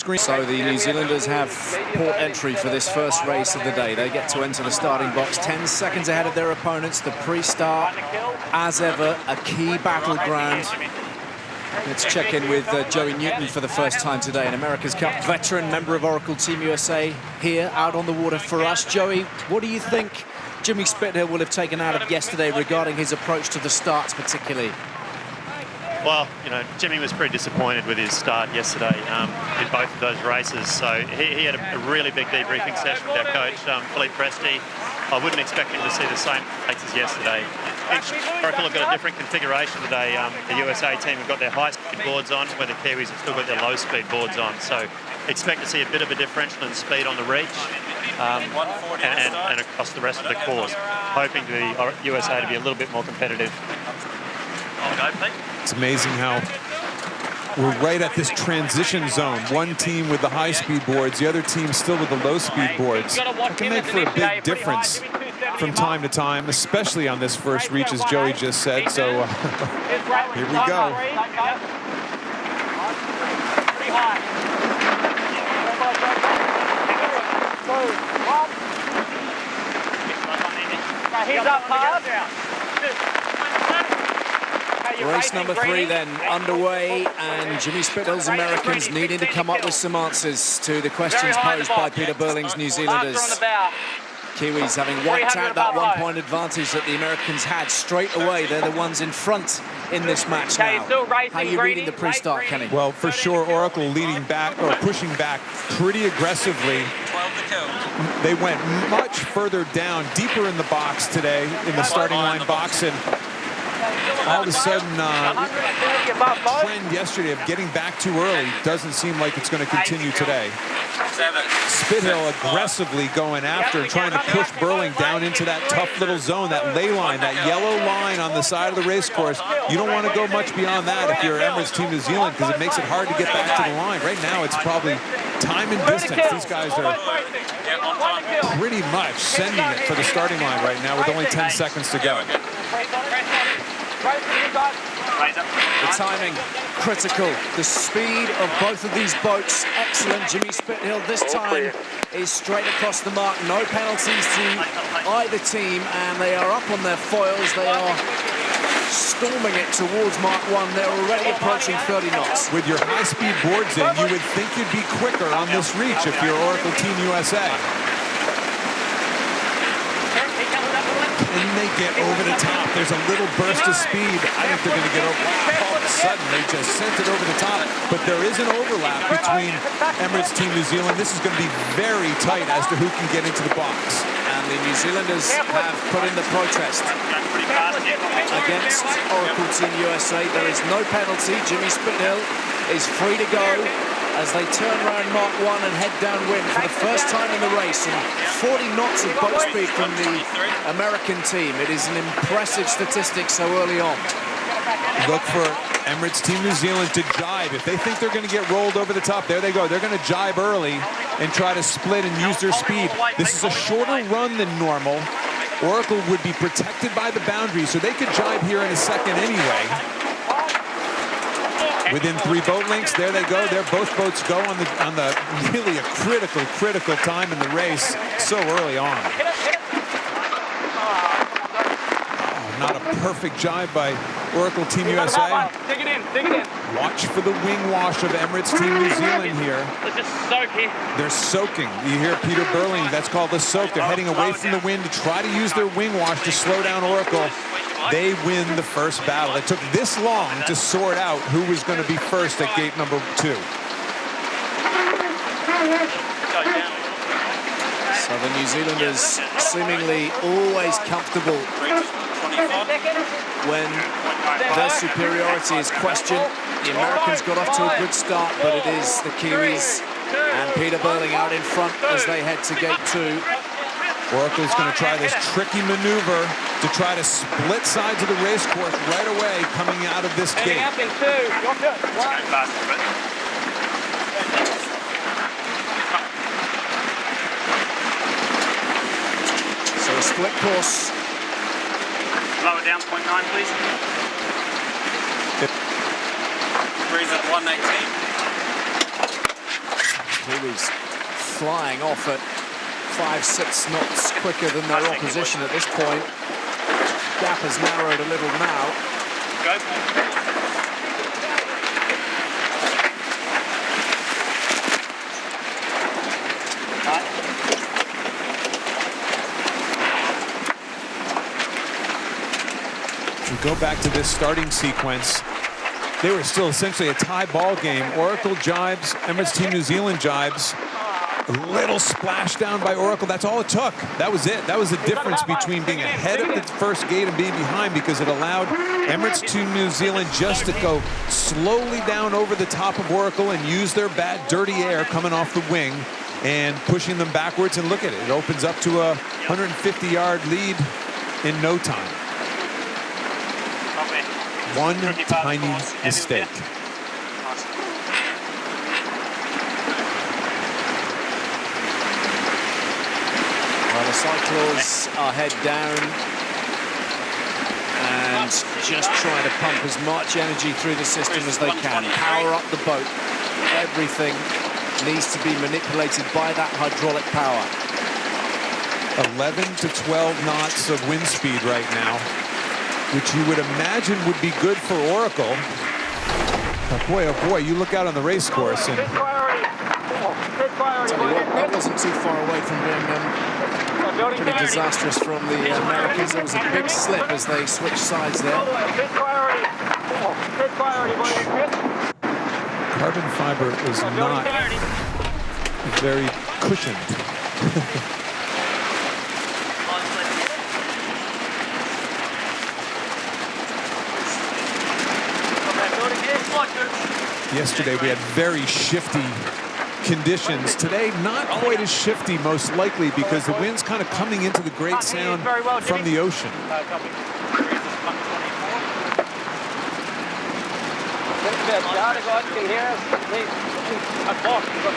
So the New Zealanders have port entry for this first race of the day. They get to enter the starting box 10 seconds ahead of their opponents. The pre-start, as ever, a key battleground. Let's check in with Joey Newton for the first time today, an America's Cup veteran, member of Oracle Team USA, here out on the water for us. Joey, what do you think Jimmy Spithill will have taken out of yesterday regarding his approach to the starts particularly? Well, you know, Jimmy was pretty disappointed with his start yesterday in both of those races. So he had a really big debriefing session with our coach, Philippe Presti. I wouldn't expect him to see the same race as yesterday. Oracle have got a different configuration today. The USA team have got their high-speed boards on, where the Kiwis have still got their low-speed boards on. So expect to see a bit of a differential in speed on the reach and across the rest of the course, hoping to the USA to be a little bit more competitive. It's amazing how we're right at this transition zone. One team with the high-speed boards, the other team still with the low-speed boards. It can make for a big difference from time to time, especially on this first reach, as Joey just said. So here we go. He's up hard. Race number 3 then underway, and Jimmy Spithill's Americans needing to come up with some answers to the questions posed by Peter Burling's New Zealanders. Kiwis having wiped out that 1-point advantage that the Americans had straight away. They're the ones in front in this match now. How are you reading the pre-start, Kenny? Well, for sure, Oracle leading back or pushing back pretty aggressively. They went much further down, deeper in the box today, in the starting line box, and all of a sudden, trend yesterday of getting back too early doesn't seem like it's going to continue today. Spithill aggressively going after and trying to push Burling down into that tough little zone, that ley line, that yellow line on the side of the race course. You don't want to go much beyond that if you're Emirates Team New Zealand, because it makes it hard to get back to the line. Right now, it's probably time and distance. These guys are pretty much sending it for the starting line right now with only 10 seconds to go. The timing, critical. The speed of both of these boats, excellent. Jimmy Spithill this time is straight across the mark. No penalties to either team, and they are up on their foils. They are storming it towards Mark 1. They're already approaching 30 knots. With your high-speed boards in, you would think you'd be quicker on this reach if you're Oracle Team USA. And they get over the top. There's a little burst of speed. I think they're going to get over. All of a sudden, they just sent it over the top. But there is an overlap between Emirates Team New Zealand. This is going to be very tight as to who can get into the box. And the New Zealanders have put in the protest against Oracle Team USA. There is no penalty. Jimmy Spithill is free to go as they turn around Mark 1 and head downwind for the first time in the race, and 40 knots of boat speed from the American team. It is an impressive statistic so early on. Look for Emirates Team New Zealand to jibe. If they think they're going to get rolled over the top, there they go. They're going to jibe early and try to split and use their speed. This is a shorter run than normal. Oracle would be protected by the boundary, so they could jibe here in a second anyway. Within 3 boat lengths, there they go. There, both boats go on the really a critical time in the race so early on. Oh, not a perfect jibe by Oracle Team USA. Dig it in. Watch for the wing wash of Emirates Team New Zealand here. Let's just soak here. They're soaking. You hear Peter Burling, that's called the soak. They're heading away from the wind to try to use their wing wash to slow down Oracle. They win the first battle. It took this long to sort out who was going to be first at gate number 2. So the New Zealanders seemingly always comfortable when their superiority is questioned. The Americans got off to a good start, but it is the Kiwis and Peter Burling out in front as they head to gate 2. Oracle's going to try this tricky maneuver to try to split sides of the race course right away coming out of this gate. So a split course. Lower down, 0.9, please. Breeze at 119. Kiwis flying off at 5-6 knots quicker than their opposition at this point. Gap has narrowed a little now. If we go back to this starting sequence, they were still essentially a tie ball game. Oracle jibes, Emirates Team New Zealand jibes. A little splashdown by Oracle, that's all it took. That was it. That was the difference between being ahead of the first gate and being behind, because it allowed Emirates Team New Zealand just to go slowly down over the top of Oracle and use their bad dirty air coming off the wing and pushing them backwards. And look at it, it opens up to a 150-yard lead in no time. One tiny mistake. Well, the Cyclones are head down and just trying to pump as much energy through the system as they can. Power up the boat. Everything needs to be manipulated by that hydraulic power. 11 to 12 knots of wind speed right now, which you would imagine would be good for Oracle. Oh boy, you look out on the race course and... Tell you what, that wasn't too far away from being pretty disastrous from the Americans. There was a big slip as they switched sides there. Carbon fiber is not very cushioned. Yesterday we had very shifty conditions. Today, not quite as shifty, most likely, because the wind's kind of coming into the Great Sound from the ocean.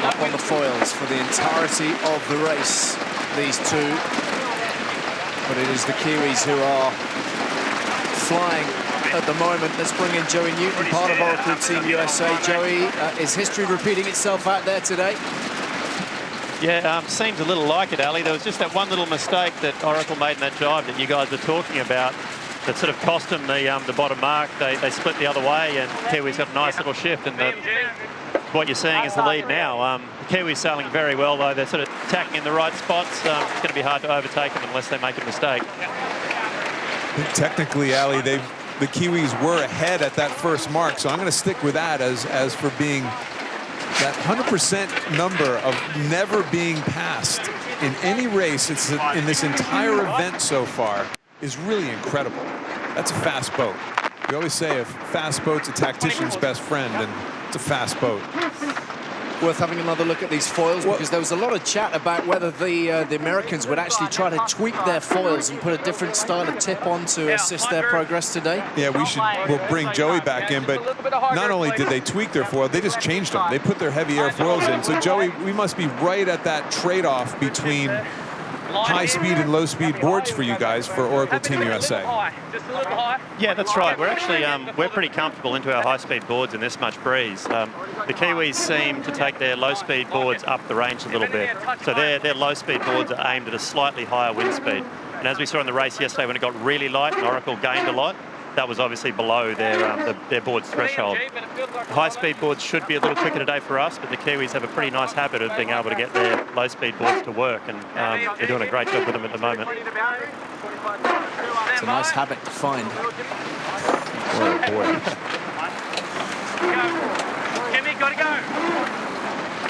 Up on the foils for the entirety of the race, these two. But it is the Kiwis who are flying at the moment. Let's bring in Joey Newton, part of Oracle Team USA. Joey, is history repeating itself out there today? Yeah, seems a little like it, Ali. There was just that one little mistake that Oracle made in that dive that you guys were talking about that sort of cost them the bottom mark. They split the other way, and Kiwis got a nice little shift. And what you're seeing is the lead now. The Kiwis sailing very well, though. They're sort of attacking in the right spots. It's going to be hard to overtake them unless they make a mistake. Technically, Ali, the Kiwis were ahead at that first mark, so I'm going to stick with that as for being that 100% number of never being passed in any race in this entire event so far is really incredible. That's a fast boat. We always say a fast boat's a tactician's best friend, and it's a fast boat. Worth having another look at these foils, because there was a lot of chat about whether the Americans would actually try to tweak their foils and put a different style of tip on to assist their progress today. Yeah, we'll bring Joey back in, but not only did they tweak their foil, they just changed them. They put their heavy air foils in. So Joey, we must be right at that trade-off between high speed and low speed boards for you guys for Oracle Team USA. Yeah, that's right. We're actually we're pretty comfortable into our high speed boards in this much breeze. The Kiwis seem to take their low speed boards up the range a little bit. So their low speed boards are aimed at a slightly higher wind speed. And as we saw in the race yesterday, when it got really light and Oracle gained a lot, that was obviously below their board's threshold. High-speed boards should be a little quicker today for us, but the Kiwis have a pretty nice habit of being able to get their low-speed boards to work, and they're doing a great job with them at the moment. It's a nice habit to find. Oh, boy. Kimmy, gotta go.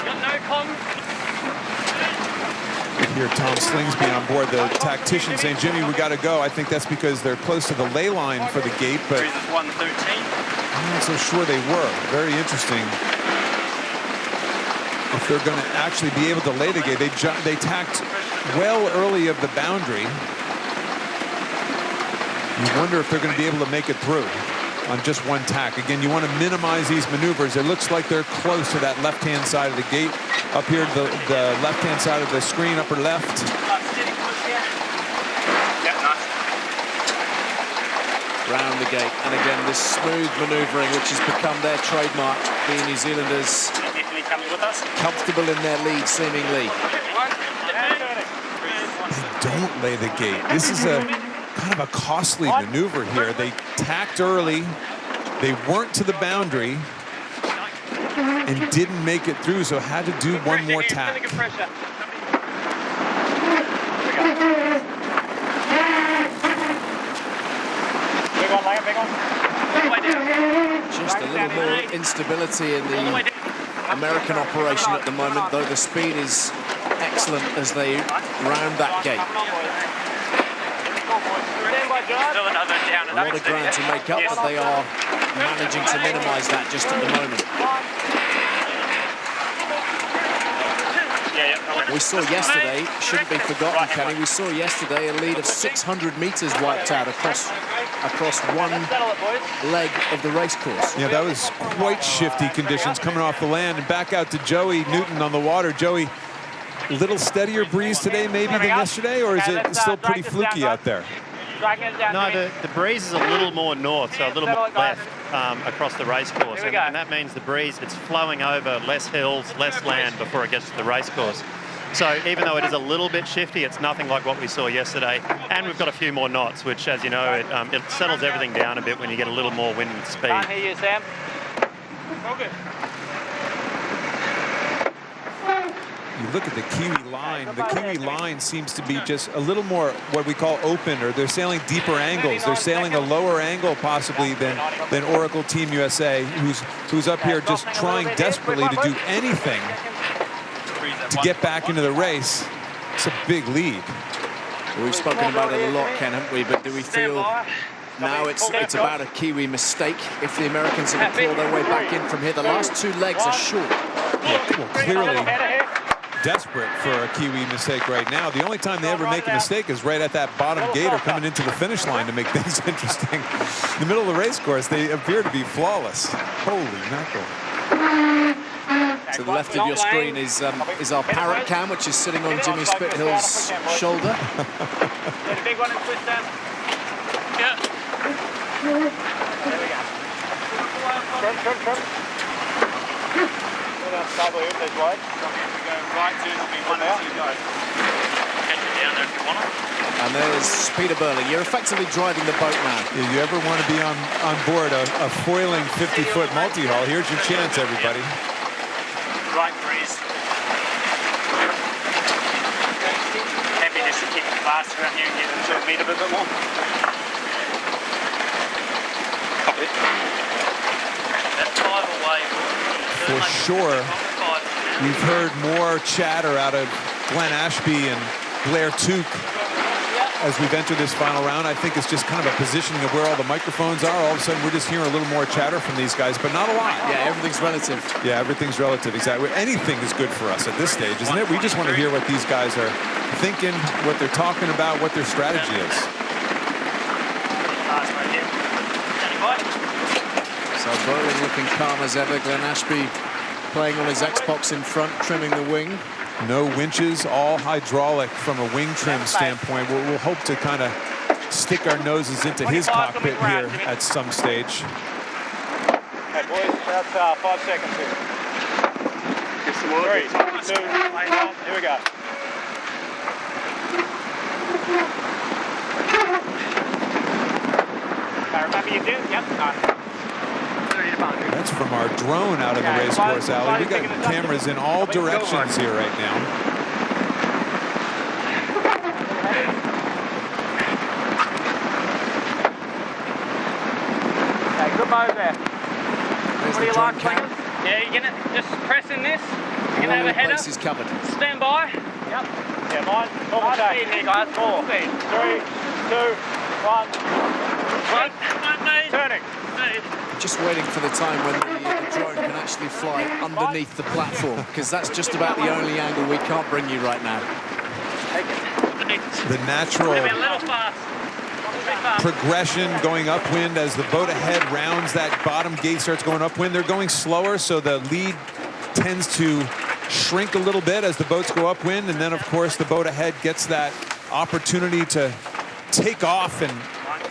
Got no comms. Here, Tom Slingsby on board, the tactician, saying, Jimmy, we got to go. I think that's because they're close to the ley line for the gate, but I'm not so sure they were. Very interesting. If they're going to actually be able to lay the gate, they tacked well early of the boundary. You wonder if they're going to be able to make it through on just one tack. Again, you want to minimize these maneuvers. It looks like they're close to that left-hand side of the gate. Up here, the left-hand side of the screen, upper left. Round the gate, and again, this smooth manoeuvring, which has become their trademark, the New Zealanders coming with us. Comfortable in their lead, seemingly. They don't lay the gate. This is a kind of a costly maneuver here. They tacked early. They weren't to the boundary and didn't make it through, so had to do one more tack. Just a little more instability in the American operation at the moment, though the speed is excellent as they round that gate. A lot of ground to make up, but they are managing to minimize that just at the moment. We saw yesterday, shouldn't be forgotten, Kenny, we saw yesterday a lead of 600 meters wiped out across one leg of the race course. Yeah, that was quite shifty conditions coming off the land. And back out to Joey Newton on the water. Joey, a little steadier breeze today maybe than yesterday, or is it still pretty fluky out there? No, the breeze is a little more north, so a little more left across the race course. And that means the breeze, it's flowing over less hills, less land before it gets to the race course. So even though it is a little bit shifty, it's nothing like what we saw yesterday. And we've got a few more knots, which, as you know, it settles everything down a bit when you get a little more wind and speed. Can't hear you, Sam. All good. You look at the Kiwi line. The Kiwi line seems to be just a little more what we call open, or they're sailing deeper angles. They're sailing a lower angle possibly than Oracle Team USA, who's up here just trying desperately to do anything to get back into the race. It's a big lead. We've spoken about it a lot, Ken, haven't we? But do we feel now it's about a Kiwi mistake if the Americans are going to claw their way back in from here? The last two legs are short. Well, clearly desperate for a Kiwi mistake right now. The only time they ever make a mistake is right at that bottom gate or coming into the finish line to make things interesting. In the middle of the race course, they appear to be flawless. Holy mackerel. To the left of your screen is our parrot cam, which is sitting on Jimmy Spithill's shoulder. The big one and twist down. Yeah. There we go. Trim. Stable here, there's wide. Go right to, it'll be 1 and 2 go. Catch it down there if you want it. And there's Peter Burley. You're effectively driving the boat now. If you ever want to be on board a foiling 50-foot multi-hull, here's your chance, everybody. Right breeze. Happy just to keep it faster around here and get into a meter a bit more. Copy. That 5 away. For sure, we've heard more chatter out of Glenn Ashby and Blair Tuke as we've entered this final round. I think it's just kind of a positioning of where all the microphones are. All of a sudden, we're just hearing a little more chatter from these guys, but not a lot. Yeah, everything's relative. Yeah, everything's relative, exactly. Anything is good for us at this stage, isn't it? We just want to hear what these guys are thinking, what they're talking about, what their strategy is. So Burley looking calm as ever. Glenn Ashby playing on his Xbox in front, trimming the wing. No winches, all hydraulic from a wing trim standpoint. We'll hope to kind of stick our noses into his cockpit here at some stage. Hey boys, that's 5 seconds here. 3, 2, 1, here we go. Remember you do? Yep. That's from our drone out in the race course alley. We got cameras in all directions here right now. Okay, good move there. There's What do you the like, drone cam. Yeah, you're gonna just press in this. You're gonna have a header. Place is covered. Stand by. Yep. Yeah, mine. Hard speed here, guys. 4, 3, 2, 1. Turning. Just waiting for the time when the drone can actually fly underneath the platform, because that's just about the only angle we can't bring you right now. The natural progression going upwind as the boat ahead rounds that bottom gate, starts going upwind. They're going slower, so the lead tends to shrink a little bit as the boats go upwind, and then of course the boat ahead gets that opportunity to take off and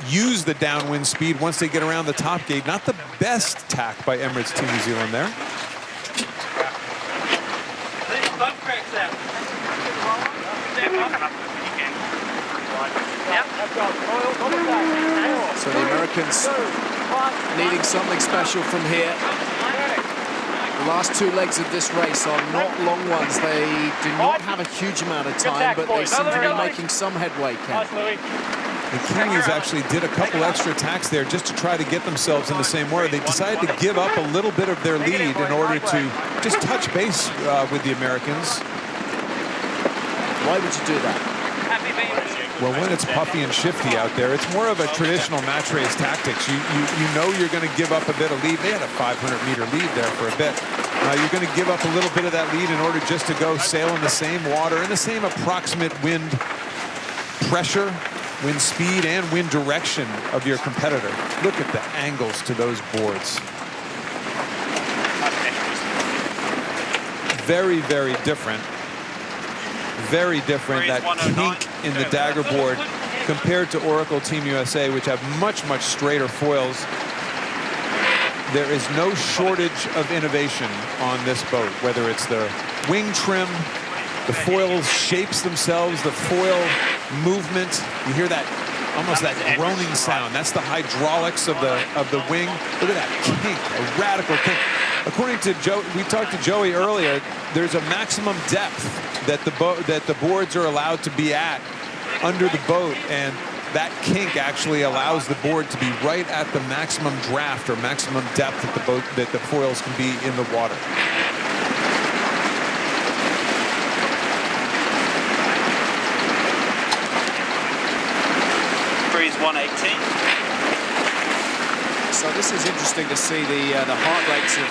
use the downwind speed once they get around the top gate. Not the best tack by Emirates Team New Zealand there. So the Americans needing something special from here. The last two legs of this race are not long ones. They do not have a huge amount of time, but they seem to be making some headway, Ken. The Kiwis actually did a couple extra attacks there just to try to get themselves in the same order. They decided to give up a little bit of their lead in order to just touch base with the Americans. Why would you do that? Well, when it's puffy and shifty out there, it's more of a traditional match race tactics. You know you're going to give up a bit of lead. They had a 500-meter lead there for a bit. You're going to give up a little bit of that lead in order just to go sail in the same water and the same approximate wind pressure, wind speed, and wind direction of your competitor. Look at the angles to those boards. Very, very different. Very different, that kink in the dagger board compared to Oracle Team USA, which have much, much straighter foils. There is no shortage of innovation on this boat, whether it's the wing trim, the foil shapes themselves, the foil movement. You hear that, almost that groaning sound. That's the hydraulics of the wing. Look at that kink, a radical kink. According to Joe, we talked to Joey earlier, there's a maximum depth that the boards are allowed to be at under the boat, and that kink actually allows the board to be right at the maximum draft or maximum depth that the foils can be in the water. Breeze 118. So this is interesting to see the heart rates of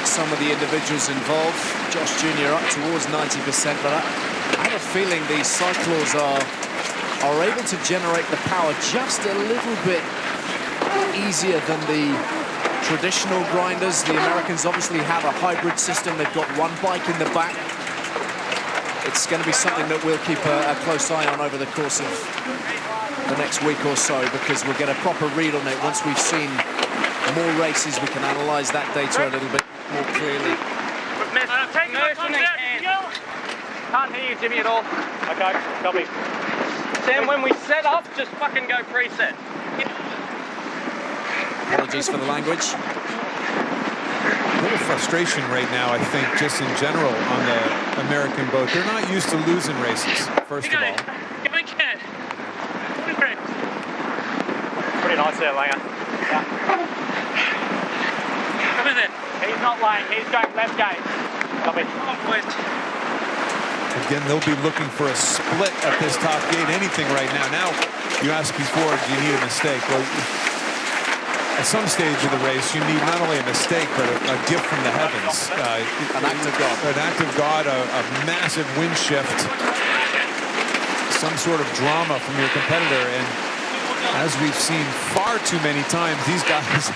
some of the individuals involved. Josh Jr. up towards 90%, but I have a feeling these cyclors are able to generate the power just a little bit easier than the traditional grinders. The Americans obviously have a hybrid system. They've got one bike in the back. It's going to be something that we'll keep a close eye on over the course of the next week or so, because we'll get a proper read on it. Once we've seen more races, we can analyze that data a little bit more clearly. Can't hear you, Jimmy, at all. Okay, copy. Sam, when we set up, just fucking go preset. Apologies for the language. A little frustration right now, I think, just in general on the American boat. They're not used to losing races, first of all. Pretty nice there, Langer. Yeah. Come in there. He's not laying, he's going left gate. Copy. Again, they'll be looking for a split at this top gate, anything right now. Now, you asked before, do you need a mistake? Well, at some stage of the race, you need not only a mistake, but a gift from the heavens. An act of God. An act of God, a massive wind shift, some sort of drama from your competitor. And as we've seen far too many times, these guys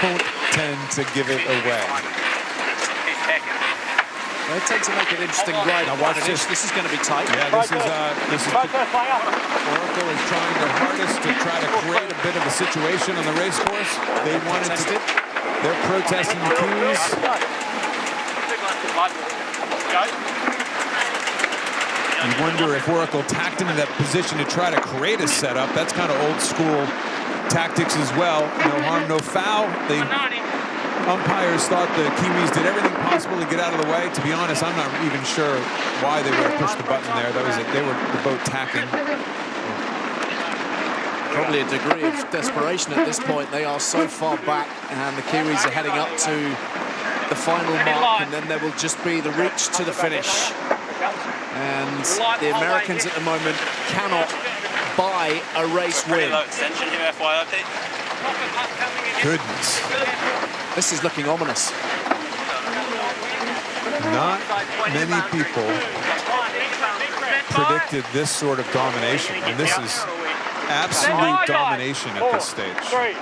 don't tend to give it away. They tend to make it interesting right now. Watch this. This is going to be tight. Yeah, this is Oracle is trying their hardest to try to create a bit of a situation on the race course. They wanted to. They're protesting the Kiwis. You wonder if Oracle tacked into that position to try to create a setup. That's kind of old school tactics as well. No harm, no foul. Umpires thought the Kiwis did everything possible to get out of the way. To be honest, I'm not even sure why they would have pushed the button there. That was it. They were the boat tacking. Probably a degree of desperation at this point. They are so far back, and the Kiwis are heading up to the final mark, and then there will just be the reach to the finish. And the Americans at the moment cannot buy a race win. Goodness. This is looking ominous. Not many people predicted this sort of domination, and this is absolute domination at this stage. 3, 2,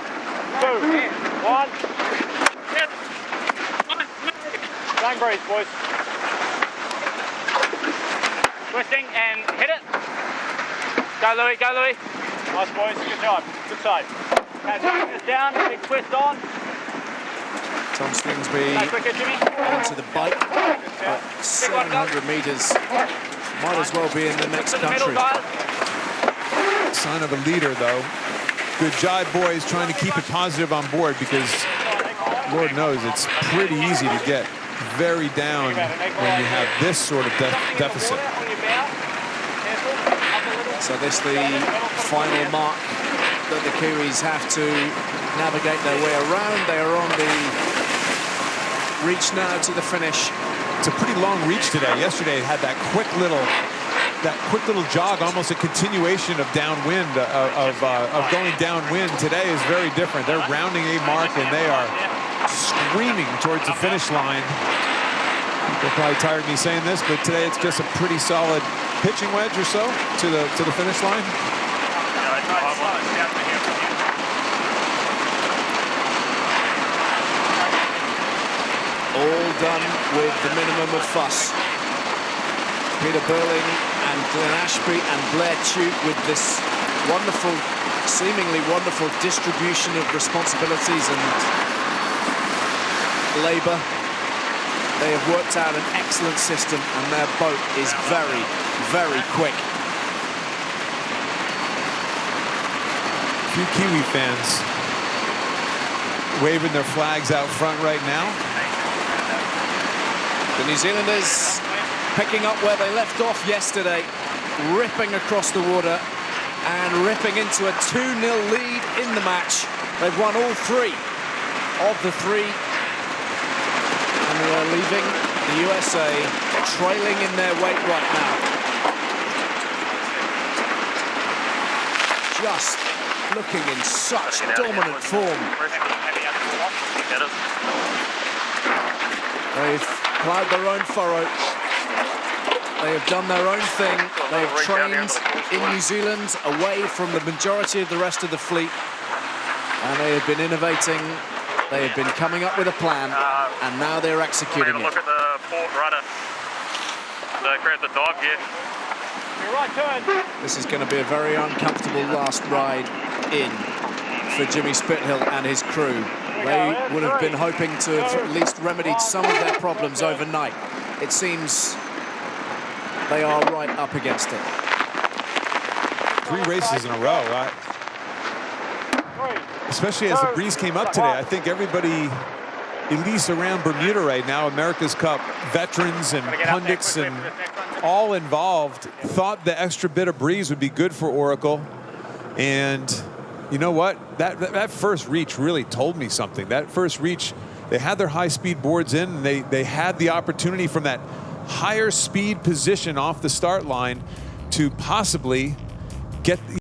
1. Don't breathe, boys. Twisting and hit it. Go, Louis, go, Louis. Nice, boys. Good job. Good side. Okay, this down, big twist on. Tom Slingsby onto the bike, 700 meters Might as well be in the next country. Sign of a leader, though. Good job, boys, trying to keep it positive on board, because Lord knows it's pretty easy to get very down when you have this sort of deficit. So this the final mark that the Kiwis have to navigate their way around. They are on the reach now to the finish. It's a pretty long reach today. Yesterday it had that quick little jog, almost a continuation of downwind, of going downwind. Today is very different. They're rounding a mark and they are screaming towards the finish line. People are probably tired of me saying this, but today it's just a pretty solid pitching wedge or so to the finish line. All done with the minimum of fuss. Peter Burling and Glenn Ashby and Blair Tuke with this wonderful, seemingly wonderful distribution of responsibilities and labour. They have worked out an excellent system and their boat is very, very quick. A few Kiwi fans waving their flags out front right now. The New Zealanders picking up where they left off yesterday, ripping across the water and ripping into a 2-0 lead in the match. They've won all 3 of the 3, and they are leaving the USA trailing in their wake right now. Just looking in such dominant form. They've plowed their own furrow. They have done their own thing. They have trained in New Zealand away from the majority of the rest of the fleet. And they have been innovating. They have been coming up with a plan. And now they're executing it. Look at the port rudder. Create the dive gear. This is going to be a very uncomfortable last ride in for Jimmy Spithill and his crew. They would have been hoping to have at least remedied some of their problems overnight. It seems they are right up against it. 3 races in a row, right? Especially as the breeze came up today. I think everybody, at least around Bermuda right now, America's Cup veterans and pundits and all involved, thought the extra bit of breeze would be good for Oracle. And you know what? That first reach really told me something. That first reach, they had their high-speed boards in, and they had the opportunity from that higher speed position off the start line to possibly get